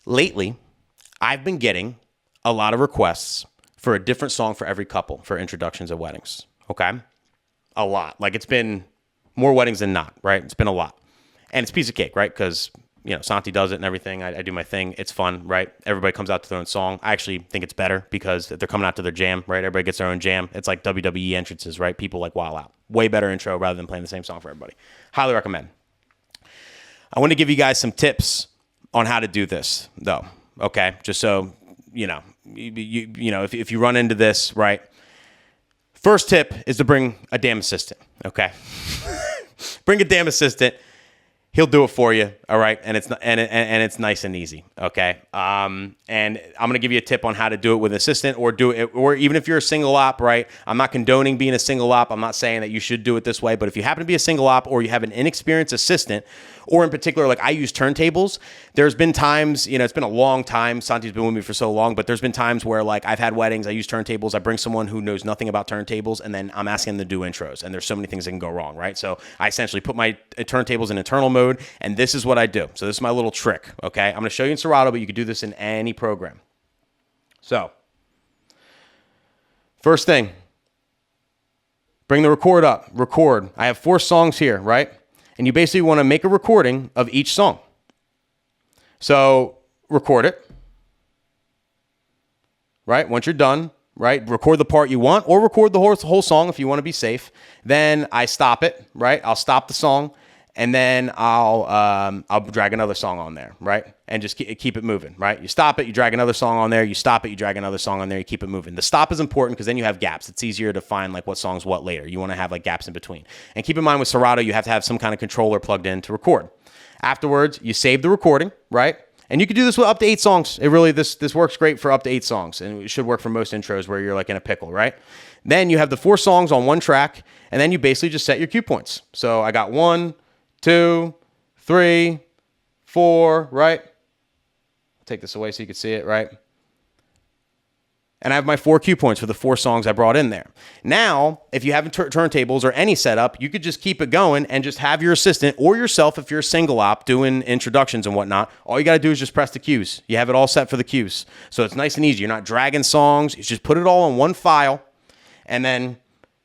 lately, I've been getting a lot of requests for a different song for every couple for introductions at weddings. Okay? A lot. Like, it's been more weddings than not, right? It's been a lot. And it's a piece of cake, right? Because, Santi does it and everything. I do my thing. It's fun, right? Everybody comes out to their own song. I actually think it's better because they're coming out to their jam, right? Everybody gets their own jam. It's like WWE entrances, right? People like wow out. Way better intro rather than playing the same song for everybody. Highly recommend. I want to give you guys some tips on how to do this, though. Okay? Just so, if you run into this, right? First tip is to bring a damn assistant, okay? Bring a damn assistant. He'll do it for you, all right? And it's nice and easy, okay? And I'm gonna give you a tip on how to do it with an assistant, or even if you're a single op, right? I'm not condoning being a single op. I'm not saying that you should do it this way, but if you happen to be a single op or you have an inexperienced assistant, or in particular, like I use turntables, there's been times, it's been a long time. Santi's been with me for so long, but there's been times where like I've had weddings, I use turntables, I bring someone who knows nothing about turntables, and then I'm asking them to do intros, and there's so many things that can go wrong, right? So I essentially put my turntables in internal mode, and this is what I do. So this is my little trick, okay? I'm going to show you in Serato, but you can do this in any program. So, first thing, bring the record up. Record. I have 4 songs here, right? And you basically want to make a recording of each song. So, record it, right? Once you're done, right? Record the part you want, or record the whole song if you want to be safe. Then I stop it, right? I'll stop the song. And then I'll drag another song on there, right? And just keep it moving, right? You stop it, you drag another song on there. You stop it, you drag another song on there. You keep it moving. The stop is important because then you have gaps. It's easier to find like what song's what later. You want to have like gaps in between. And keep in mind with Serato, you have to have some kind of controller plugged in to record. Afterwards, you save the recording, right? And you can do this with up to 8 songs. It really, this works great for up to 8 songs. And it should work for most intros where you're like in a pickle, right? Then you have the 4 songs on one track, and then you basically just set your cue points. So I got 1, 2, 3, 4, right? I'll take this away so you can see it, right? And I have my 4 cue points for the 4 songs I brought in there. Now, if you have turntables or any setup, you could just keep it going and just have your assistant or yourself, if you're a single op, doing introductions and whatnot. All you got to do is just press the cues. You have it all set for the cues. So it's nice and easy. You're not dragging songs. You just put it all in one file and then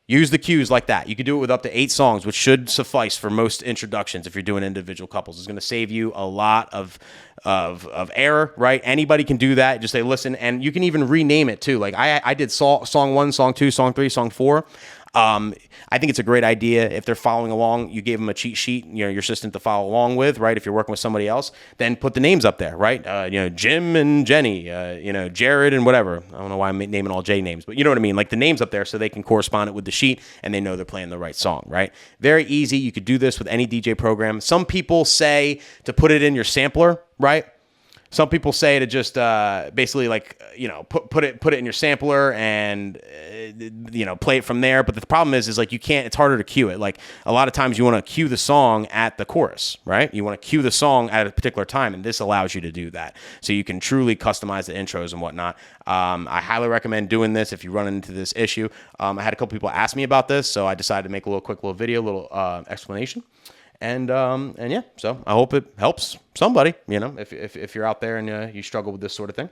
use the cues like that. You can do it with up to 8 songs, which should suffice for most introductions if you're doing individual couples. It's going to save you a lot of error, right? Anybody can do that. Just say, listen, and you can even rename it too. Like I did song 1, song 2, song 3, song 4. I think it's a great idea if they're following along. You gave them a cheat sheet, your assistant to follow along with, right? If you're working with somebody else, then put the names up there, right? Jim and Jenny, Jared and whatever. I don't know why I'm naming all J names, but you know what I mean? Like the names up there so they can correspond it with the sheet and they know they're playing the right song, right? Very easy. You could do this with any DJ program. Some people say to put it in your sampler, right? Some people say to just basically like, put it in your sampler and, play it from there. But the problem is like you can't, it's harder to cue it. Like a lot of times you want to cue the song at the chorus, right? You want to cue the song at a particular time, and this allows you to do that. So you can truly customize the intros and whatnot. I highly recommend doing this if you run into this issue. I had a couple people ask me about this, so I decided to make a quick little video, a little explanation. And yeah, so I hope it helps somebody, if you're out there and you struggle with this sort of thing.